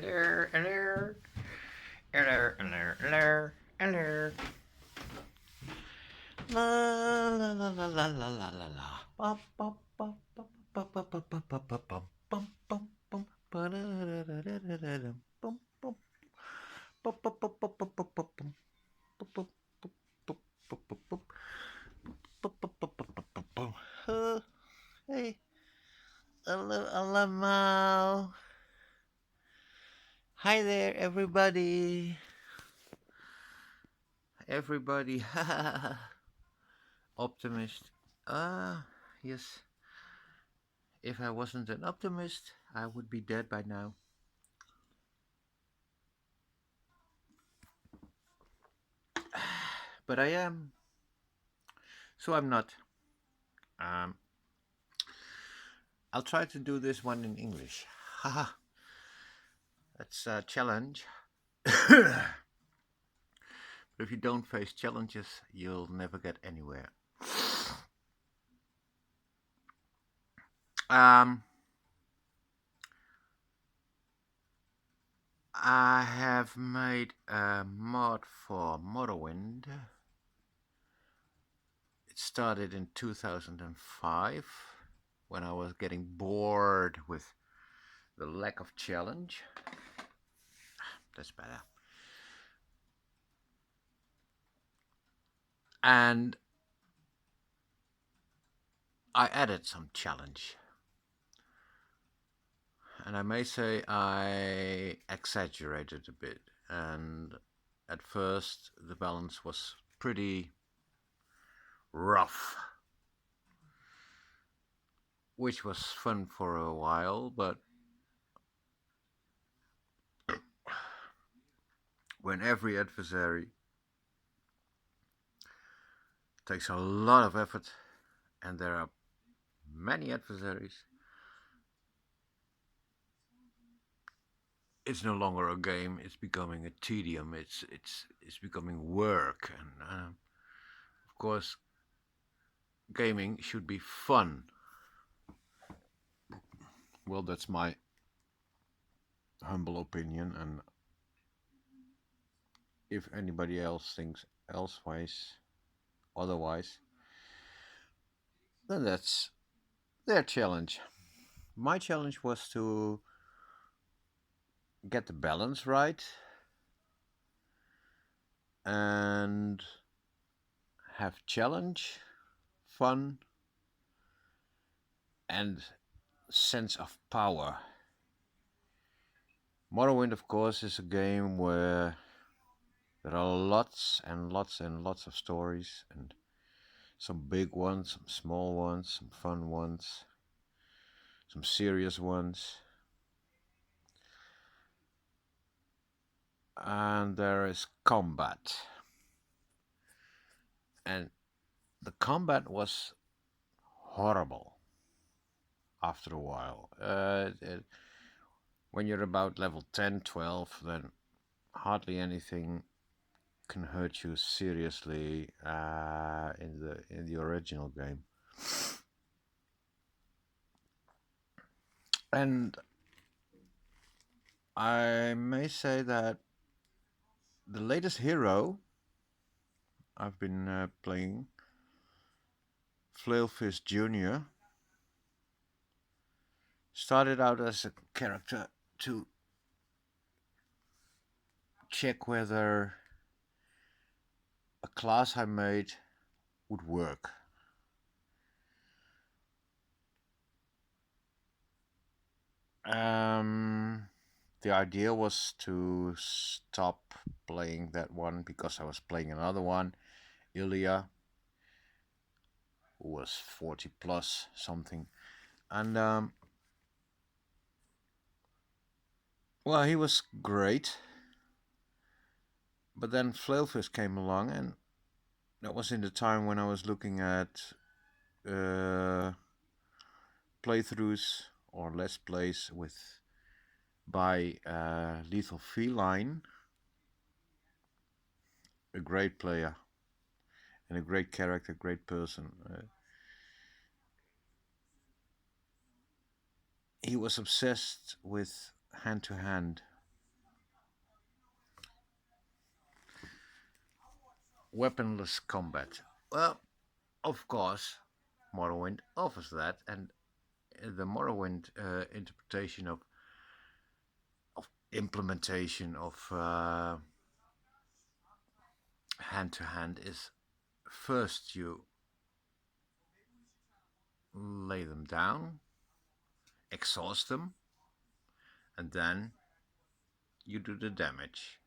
Hello, hello, hello, hello, hello, hello. La la la la la la la la la. Ba ba ba ba ba ba ba ba ba ba bum bum bum bum. Ba da da da da da da da. Bum bum. Ba ba ba ba ba ba ba bum. Ba ba ba ba ba ba bum. Ba ba ba ba ba ba bum. Hey, hello, hello, Mal. Hi there, everybody. Everybody, optimist. Yes. If I wasn't an optimist, I would be dead by now. But I am, so I'm not. Um, I'll try to do this one in English. Haha, that's a challenge. But if you don't face challenges, you'll never get anywhere. Um, I have made a mod for Morrowind. It started in 2005 when I was getting bored with the lack of challenge. That's better. And I added some challenge. And I may say I exaggerated a bit. And at first, the balance was pretty rough, which was fun for a while, but when every adversary takes a lot of effort and there are many adversaries, it's no longer a game. It's becoming a tedium. It's becoming work, and of course, gaming should be fun. Well, that's my humble opinion, and if anybody else thinks otherwise, then that's their challenge. My challenge was to get the balance right and have challenge, fun, and sense of power. Morrowind, of course, is a game where there are lots and lots and lots of stories, and some big ones, some small ones, some fun ones, some serious ones. And there is combat. And the combat was horrible after a while. When you're about level 10, 12, then hardly anything can hurt you seriously in the original game. And I may say that the latest hero I've been playing, Flailfish Jr., started out as a character to check whether a class I made would work. The idea was to stop playing that one because I was playing another one, Ilya, who was 40 plus something. And well, he was great. But then Flailfish came along, and that was in the time when I was looking at playthroughs or let's plays by Lethal Feline, a great player and a great character, great person. He was obsessed with hand to hand, weaponless combat. Well, of course, Morrowind offers that, and the Morrowind interpretation of implementation of hand to hand is first you lay them down, exhaust them, and then you do the damage.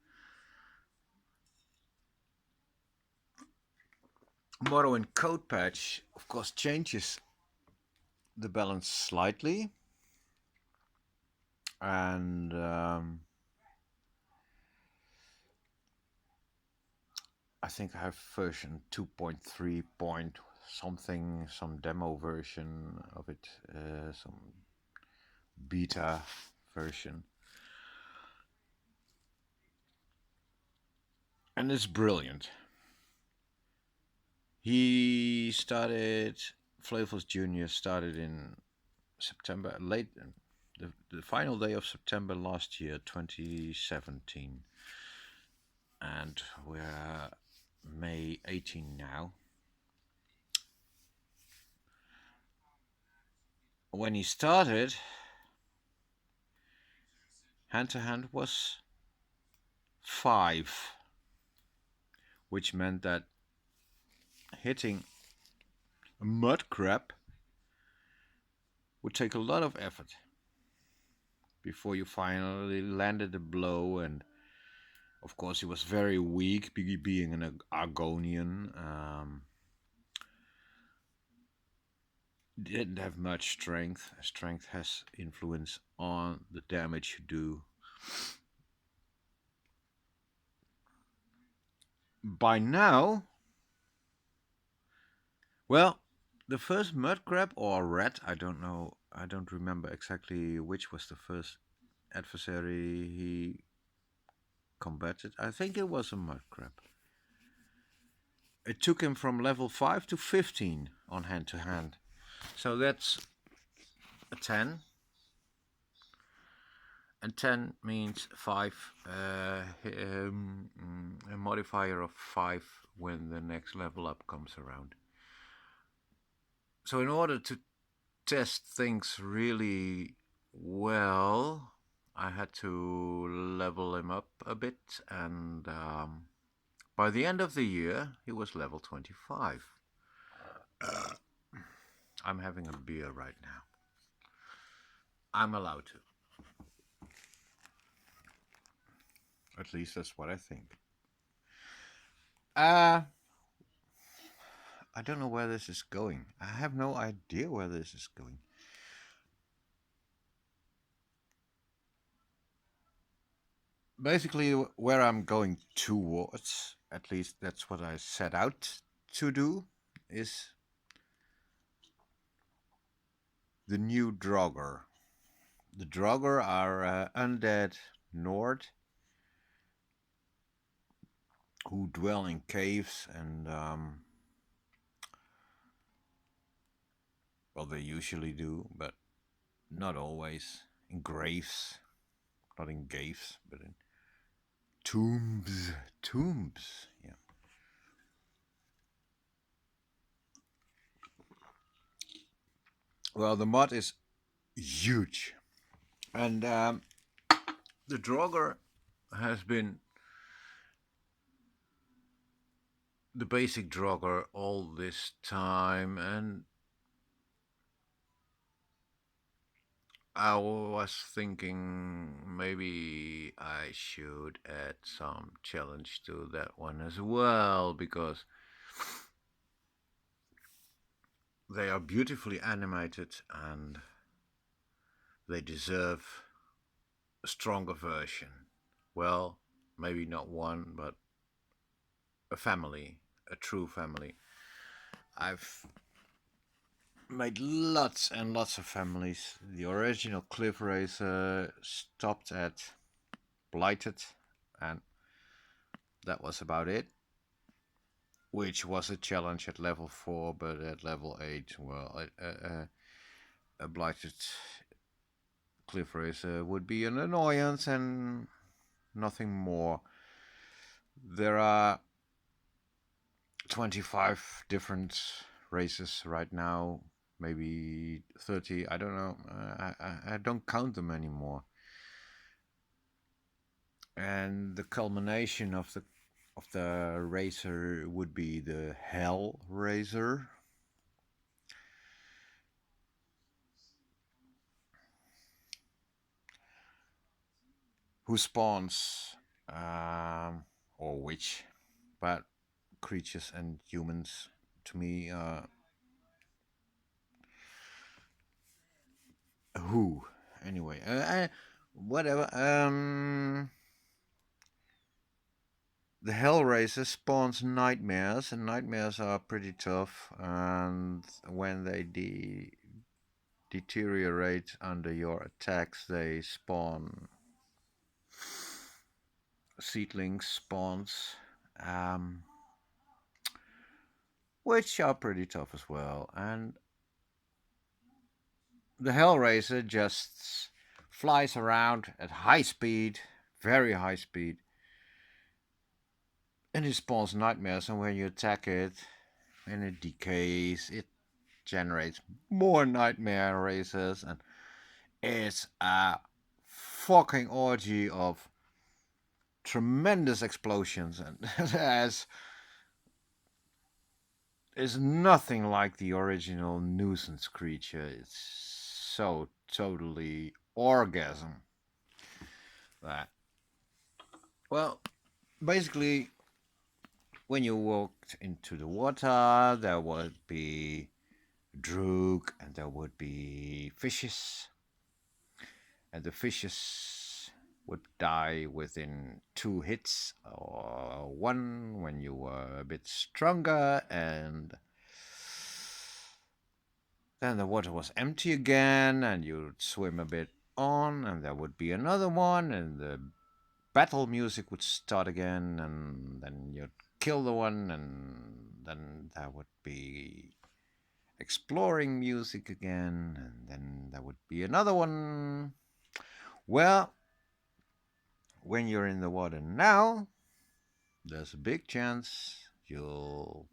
Morrowind Code Patch, of course, changes the balance slightly, and I think I have version 2.3 point something, some demo version of it, some beta version, and it's brilliant. He started, Flavors Jr. started in September, the final day of September last year, 2017, and we're May 18 now. When he started, hand to hand was 5, which meant that hitting a mud crab would take a lot of effort before you finally landed a blow. And of course, he was very weak, being an Argonian. Didn't have much strength. Strength has influence on the damage you do. By now, well, the first mud crab or rat, I don't know, I don't remember exactly which was the first adversary he combated. I think it was a mud crab. It took him from level 5 to 15 on hand to hand. So that's a 10. And 10 means 5, a modifier of 5 when the next level up comes around. So in order to test things really well, I had to level him up a bit, and by the end of the year, he was level 25. I'm having a beer right now. I'm allowed to. At least that's what I think. I don't know where this is going. I have no idea where this is going. Basically, where I'm going towards, at least that's what I set out to do, is the new Draugr. The Draugr are undead Nord who dwell in caves and, well, they usually do, but not always. In graves, not in caves, but in tombs. Tombs, yeah. Well, the mod is huge. And the Draugr has been the basic Draugr all this time, and I was thinking maybe I should add some challenge to that one as well, because they are beautifully animated and they deserve a stronger version. Well, maybe not one, but a family, a true family. I've made lots and lots of families. The original Cliff Racer stopped at Blighted, and that was about it. Which was a challenge at level 4, but at level 8, well, a Blighted Cliff Racer would be an annoyance and nothing more. There are 25 different races right now, maybe 30. I don't know. I don't count them anymore. And the culmination of the racer would be the Hell Racer, who spawns, or which, but creatures and humans to me, who anyway, whatever. The Hellraiser spawns nightmares, and nightmares are pretty tough. And when they deteriorate under your attacks, they spawn seedlings, spawns, um, which are pretty tough as well. And the Hellraiser just flies around at high speed, very high speed, and it spawns nightmares. And when you attack it, and it decays, it generates more nightmare races, and it's a fucking orgy of tremendous explosions, and there's is nothing like the original nuisance creature. It's so totally orgasm that, well, basically, when you walked into the water, there would be Draugr, and there would be fishes, and the fishes would die within 2 hits, or 1 when you were a bit stronger, and then the water was empty again, and you'd swim a bit on, and there would be another one, and the battle music would start again, and then you'd kill the one, and then there would be exploring music again, and then there would be another one. Well, when you're in the water now, there's a big chance you'll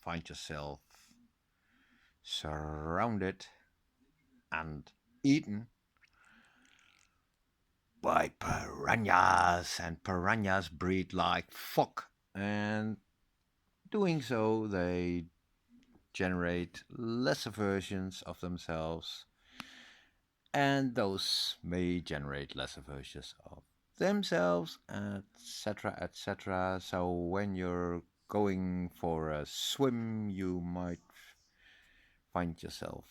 find yourself surrounded and eaten by piranhas, and piranhas breed like fuck, and doing so they generate lesser versions of themselves, and those may generate lesser versions of themselves, etc., etc. So when you're going for a swim, you might find yourself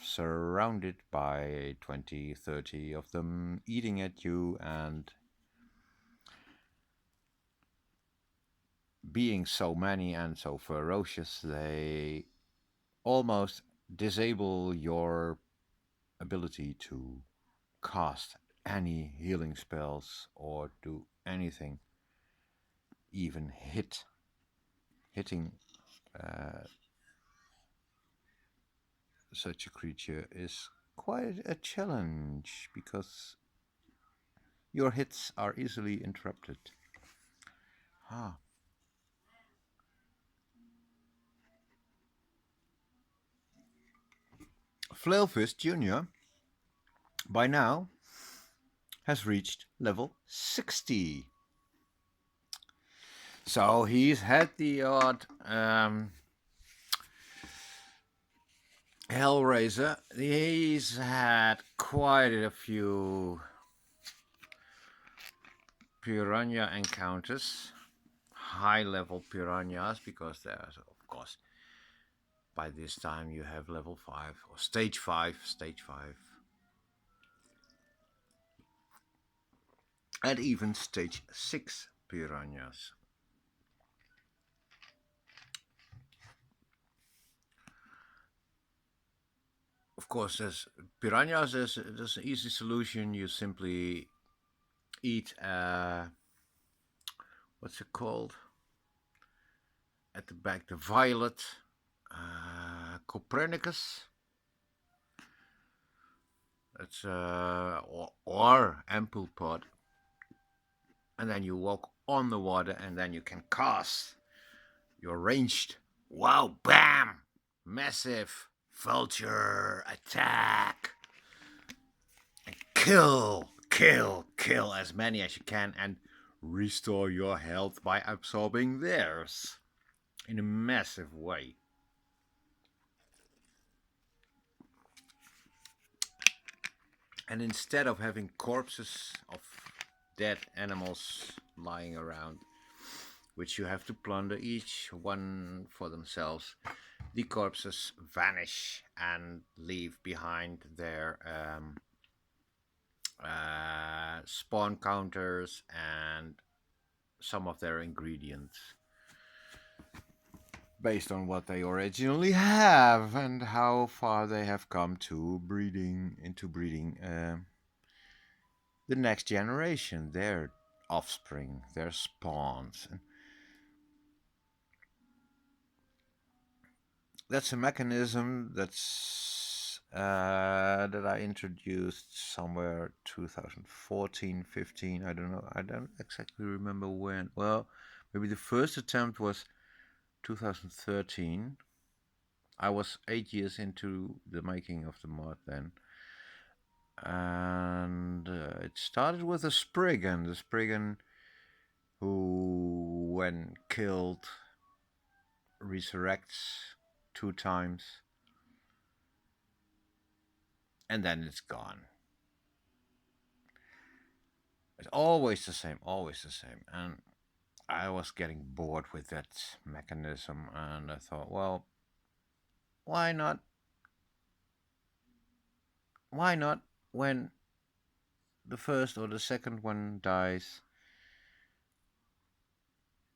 surrounded by 20, 30 of them eating at you, and being so many and so ferocious, they almost disable your ability to cast any healing spells or do anything. Even hitting such a creature is quite a challenge, because your hits are easily interrupted. Ah. Flailfish Jr. by now has reached level 60. So he's had the odd Hellraiser. He's had quite a few piranha encounters, high level piranhas, because there's, of course, by this time you have level 5 or stage 5, and even stage 6 piranhas. Of course, there's piranhas. There's an easy solution. You simply eat what's it called at the back? The violet Copernicus. It's or ample pot, and then you walk on the water, and then you can cast You're ranged. Wow, bam! Massive vulture attack. Kill as many as you can and restore your health by absorbing theirs in a massive way. And instead of having corpses of dead animals lying around, which you have to plunder each one for themselves, the corpses vanish and leave behind their spawn counters and some of their ingredients based on what they originally have and how far they have come to breeding the next generation, their offspring, their spawns. And that's a mechanism that I introduced somewhere 2014, 15. I don't know. I don't exactly remember when. Well, maybe the first attempt was 2013. I was 8 years into the making of the mod then. And it started with a Spriggan. The Spriggan who, when killed, resurrects 2 times. And then it's gone. It's always the same, always the same. And I was getting bored with that mechanism, and I thought, well, why not? Why not when the first or the second one dies,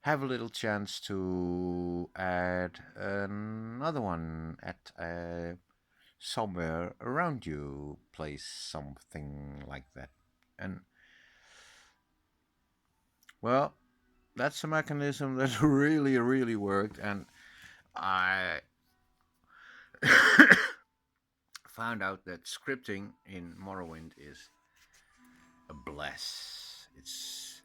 have a little chance to add another one at somewhere around you, place something like that. And well, that's a mechanism that really worked, and I found out that scripting in Morrowind is a bless. It's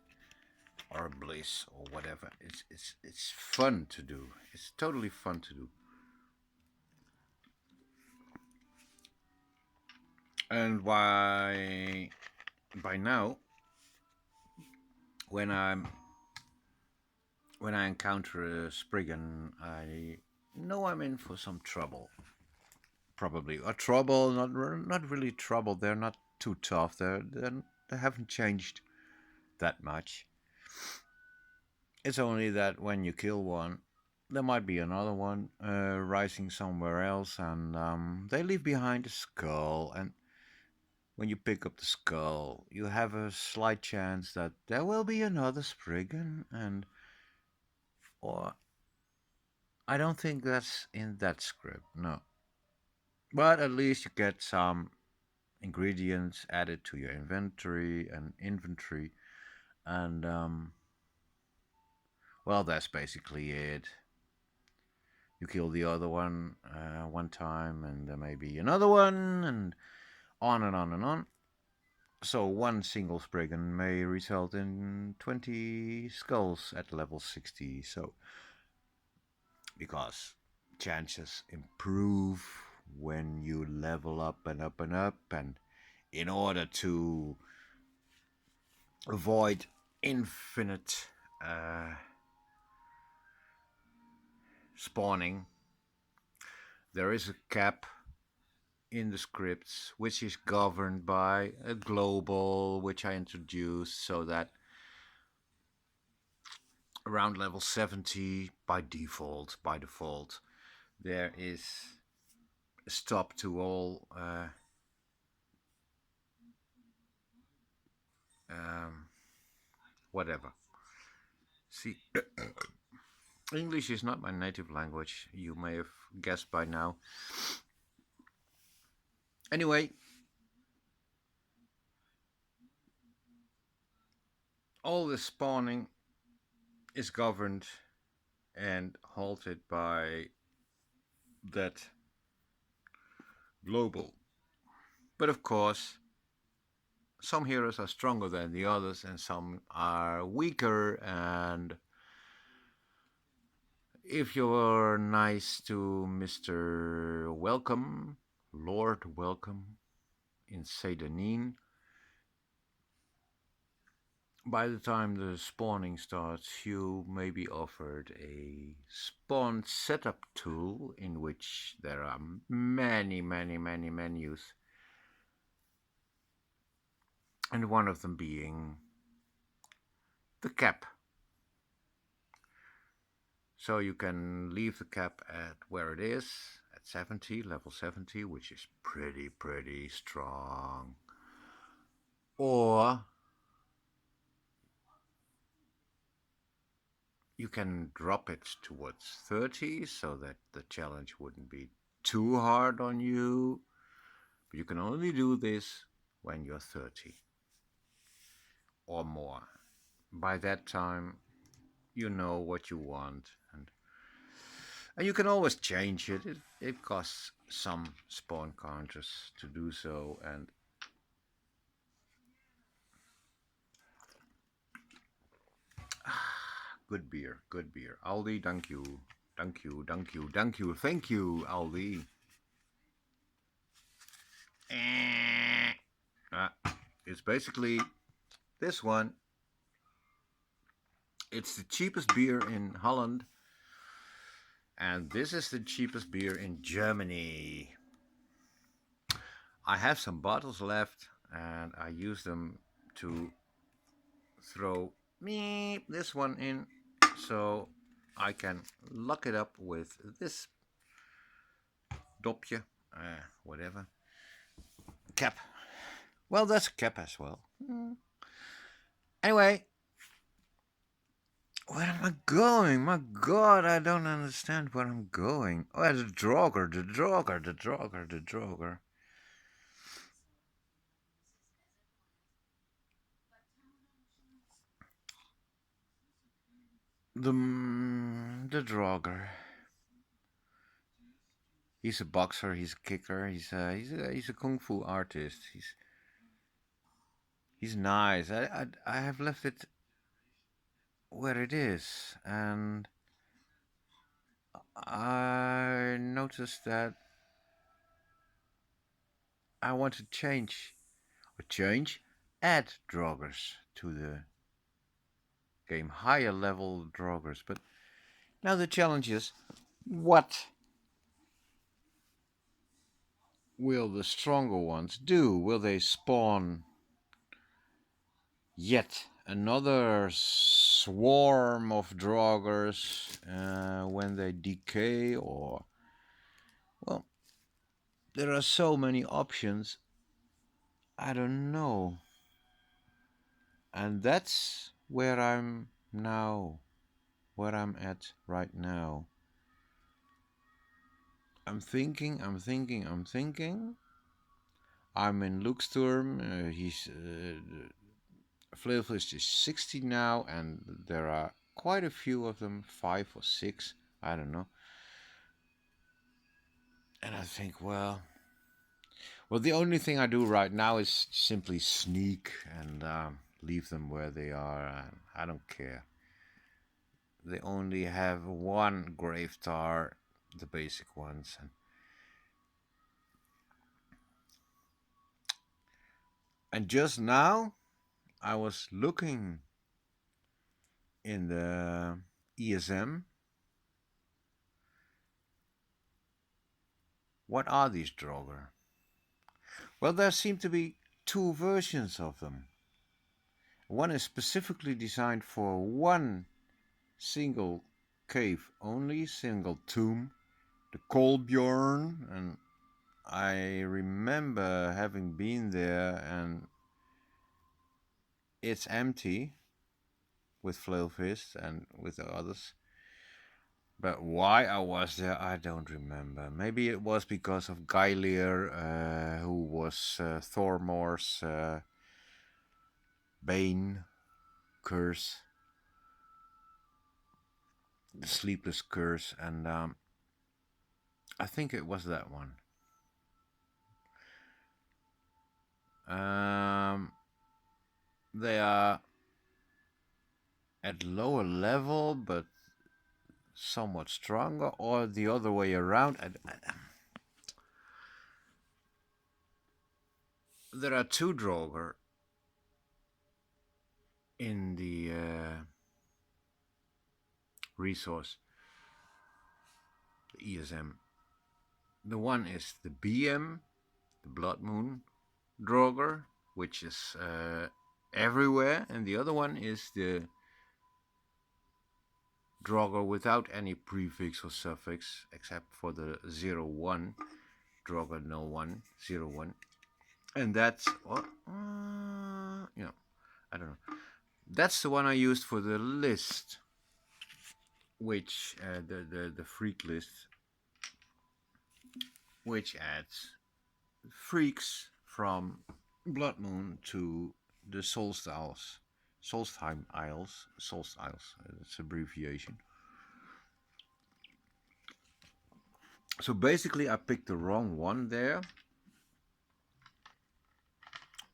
or a bliss or whatever. It's fun to do. It's totally fun to do. And why by now when I encounter a Spriggan, I know I'm in for some trouble. Probably or trouble, not really trouble. They're not too tough. They haven't changed that much. It's only that when you kill one, there might be another one rising somewhere else, and they leave behind a skull. And when you pick up the skull, you have a slight chance that there will be another Spriggan, and or I don't think that's in that script, no. But at least you get some ingredients added to your inventory, and well, that's basically it. You kill the other one time, and there may be another one, and on and on and on. So one single Spriggan may result in 20 skulls at level 60. So because chances improve when you level up and up and up, and in order to avoid infinite spawning, there is a cap in the scripts which is governed by a global which I introduced, so that around level 70 by default there is a stop to all whatever. See, English is not my native language, you may have guessed by now. Anyway, all the spawning is governed and halted by that global. But of course, some heroes are stronger than the others, and some are weaker, and if you're nice to Mr. Welcome, Lord Welcome in Sedanin, by the time the spawning starts, you may be offered a spawn setup tool in which there are many menus, and one of them being the cap. So you can leave the cap at where it is, at 70, level 70, which is pretty strong. Or you can drop it towards 30 so that the challenge wouldn't be too hard on you. But you can only do this when you're 30 or more. By that time, you know what you want, and you can always change it. It costs some spawn counters to do so, and good beer, good beer. Aldi, thank you. Thank you, thank you, thank you, thank you, Aldi. It's basically this one. It's the cheapest beer in Holland, and this is the cheapest beer in Germany. I have some bottles left, and I use them to throw this one in, so I can lock it up with this dopje, whatever, cap. Well, that's a cap as well. Anyway, where am I going? My God, I don't understand where I'm going. Oh, the Draugr, the Draugr, the Draugr, the Draugr. The Draugr. He's a boxer. He's a kicker. He's a kung fu artist. He's nice. I have left it where it is, and I noticed that I want to add Draugrs to the game, higher level Draugrs. But now the challenge is, what will the stronger ones do? Will they spawn yet another swarm of Draugrs when they decay? Or, well, there are so many options. I don't know. And that's where I'm at right now. I'm thinking. I'm in Luxturm. Flailfist is 60 now, and there are quite a few of them, 5 or 6, I don't know. And I think, well, the only thing I do right now is simply sneak and leave them where they are. I don't care. They only have one grave tar, the basic ones, and just now I was looking in the ESM. What are these Draugr? Well, there seem to be 2 versions of them. One is specifically designed for one single cave only, single tomb, the Kolbjorn, and I remember having been there, and it's empty with Flailfist and with the others. But why I was there, I don't remember. Maybe it was because of Geilir, who was Thormor's bane, curse, the sleepless curse, and I think it was that one. They are at lower level, but somewhat stronger, or the other way around. There are two Draugr in the resource, the ESM. The one is the BM, the Blood Moon Draugr, which is everywhere, and the other one is the Draugr without any prefix or suffix, except for the 01, Draugr 01, 01. And that's what, I don't know. That's the one I used for the list, which the freak list, which adds freaks from Blood Moon to the Solstheim Isles. That's abbreviation. So basically I picked the wrong one there.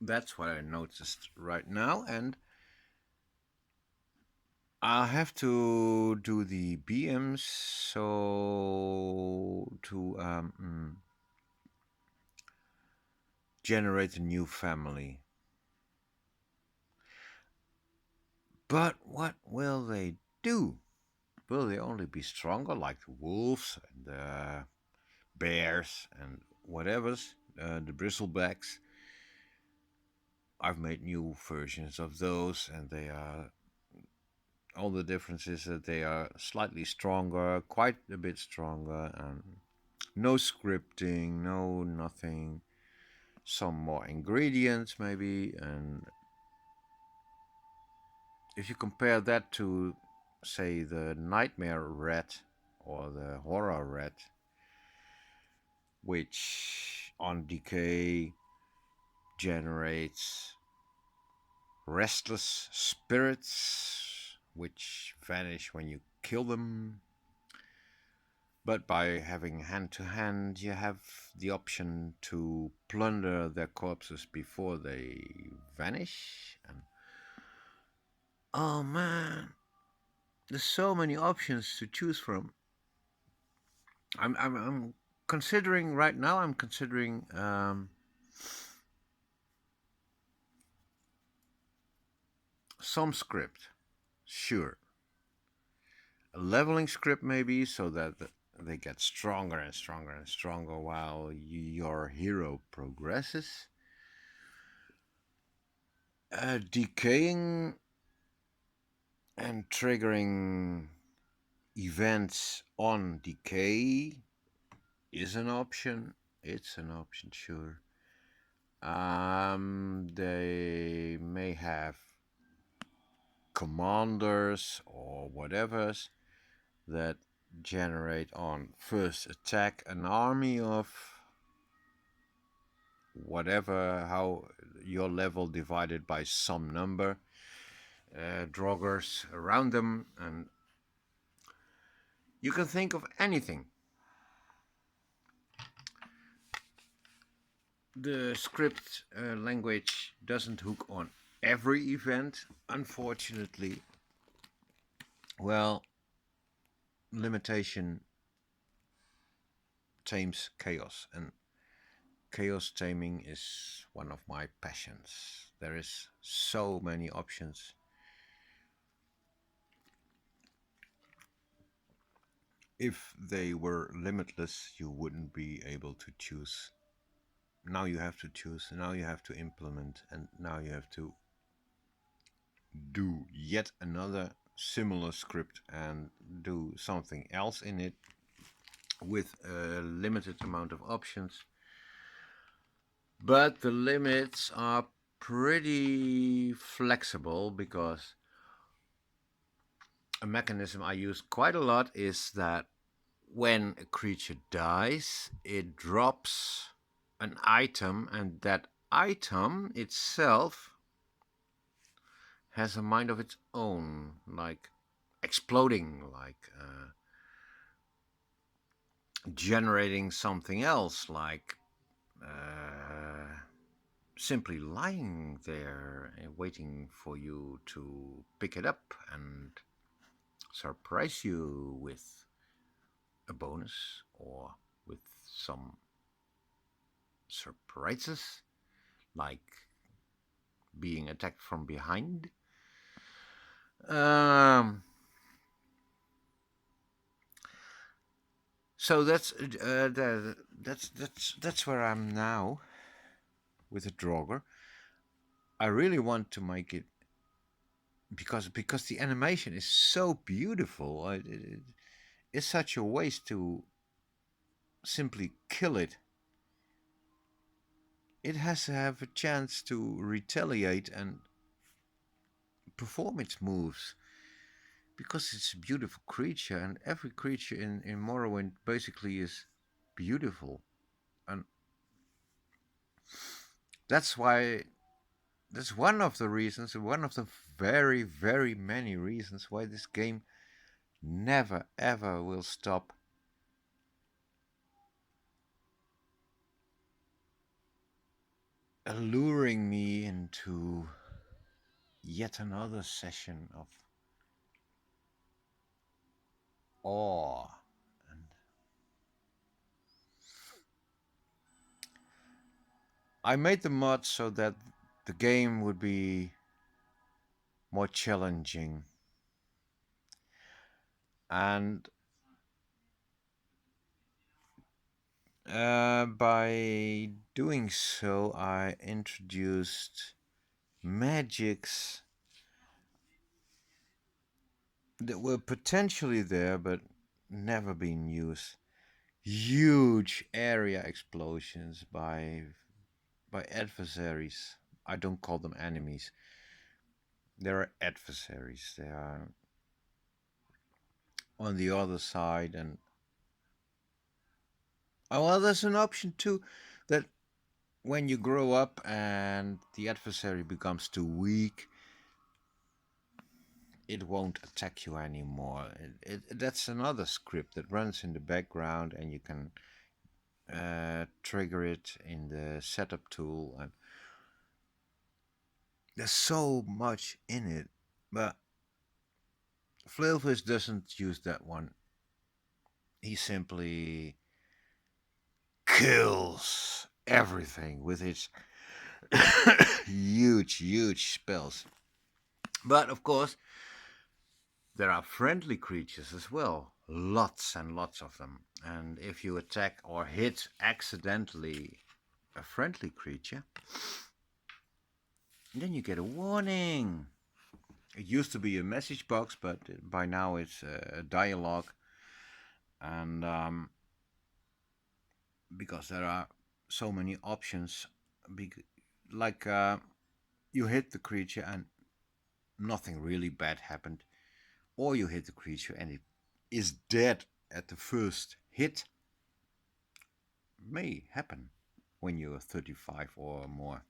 That's what I noticed right now, and I'll have to do the BMs so to generate a new family. But what will they do? Will they only be stronger like the wolves and the bears and whatever's, the bristlebacks? I've made new versions of those, and they are, all the difference is that they are slightly stronger, quite a bit stronger, and no scripting, no nothing. Some more ingredients maybe, and if you compare that to, say, the nightmare rat or the horror rat, which on decay generates restless spirits which vanish when you kill them. But by having hand to hand, you have the option to plunder their corpses before they vanish. And oh man, there's so many options to choose from. I'm considering right now. I'm considering some script, sure. A leveling script maybe, so that they get stronger and stronger and stronger while your hero progresses. Decaying and triggering events on decay is an option. It's an option, sure. They may have commanders or whatever's that generate on first attack an army of whatever, how your level divided by some number, Draugrs around them, and you can think of anything. The script language doesn't hook on every event, unfortunately. Well, limitation tames chaos, and chaos taming is one of my passions. There is so many options. If they were limitless, you wouldn't be able to choose. Now you have to choose, now you have to implement, and now you have to do yet another similar script and do something else in it with a limited amount of options. But the limits are pretty flexible, because a mechanism I use quite a lot is that when a creature dies, it drops an item, and that item itself has a mind of its own, like exploding, like generating something else, like simply lying there and waiting for you to pick it up. And surprise you with a bonus or with some surprises, like being attacked from behind. Um, so that's where I'm now with the Draugr. I really want to make it because the animation is so beautiful. It's such a waste to simply kill it. It has to have a chance to retaliate and perform its moves because it's a beautiful creature, and every creature in Morrowind basically is beautiful. And that's why that's one of the reasons, one of the very, very many reasons why this game never ever will stop alluring me into yet another session of awe. And I made the mod so that the game would be more challenging. And by doing so, I introduced magics that were potentially there but never been used. Huge area explosions by adversaries. I don't call them enemies. They are adversaries. They are on the other side, and oh well, there's an option too that when you grow up and the adversary becomes too weak, it won't attack you anymore. That's another script that runs in the background, and you can trigger it in the setup tool. And there's so much in it, but Flailfish doesn't use that one. He simply kills everything with his huge, huge spells. But of course, there are friendly creatures as well. Lots and lots of them. And if you attack or hit accidentally a friendly creature, then you get a warning. It used to be a message box, but by now it's a dialogue. And because there are so many options, like you hit the creature and nothing really bad happened, or you hit the creature and it is dead at the first hit. May happen when you're 35 or more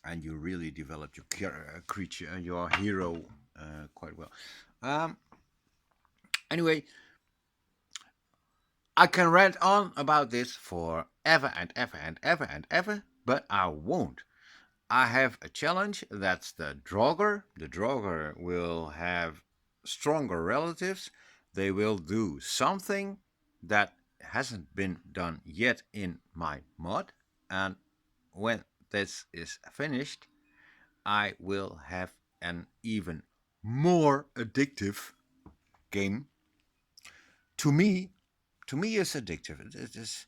and you really develop your creature and your hero quite well. Anyway, I can rant on about this for ever and ever and ever and ever, but I won't. I have a challenge. That's the Draugr. The Draugr will have stronger relatives. They will do something that hasn't been done yet in my mod. And when this is finished, I will have an even more addictive game. To me, it's addictive. It is.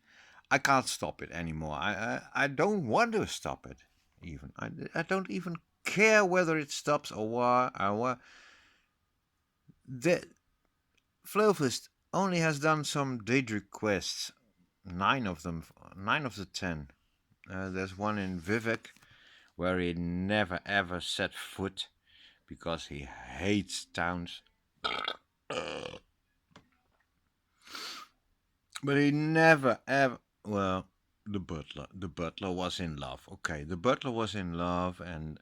I can't stop it anymore. I don't want to stop it. Even I don't even care whether it stops or what. The Flowfist only has done some Daedric quests. 9 of them. 9 of the 10. There's one in Vivek where he never ever set foot because he hates towns. But he never ever. Well, the butler. The butler was in love. Okay, the butler was in love, and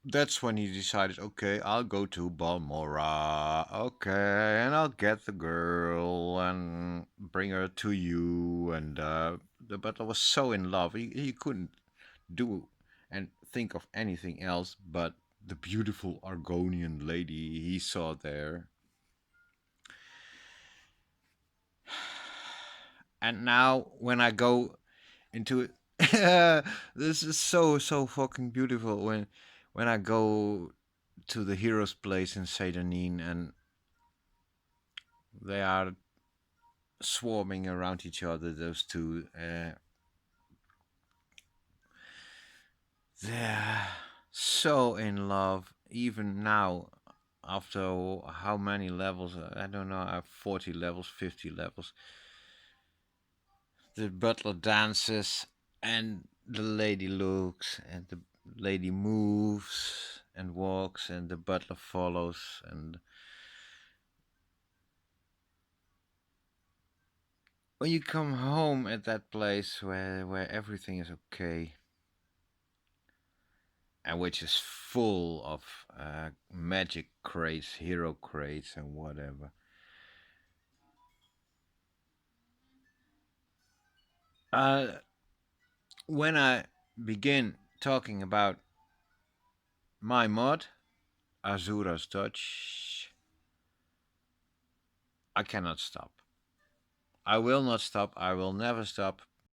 that's when he decided, okay, I'll go to Balmora. Okay, and I'll get the girl and bring her to you. And the butler was so in love, he couldn't do and think of anything else but the beautiful Argonian lady he saw there. And now when I go into it, this is so fucking beautiful when I go to the hero's place in Saint Denis and they are swarming around each other. Those two, they're so in love. Even now, after how many levels? I don't know. I have 40 levels, 50 levels. The butler dances, and the lady looks, and the lady moves and walks, and the butler follows, and when you come home at that place where everything is okay and which is full of magic crates, hero crates, and whatever. Uh, when I begin talking about my mod, Azura's Touch, I cannot stop. I will not stop. I will never stop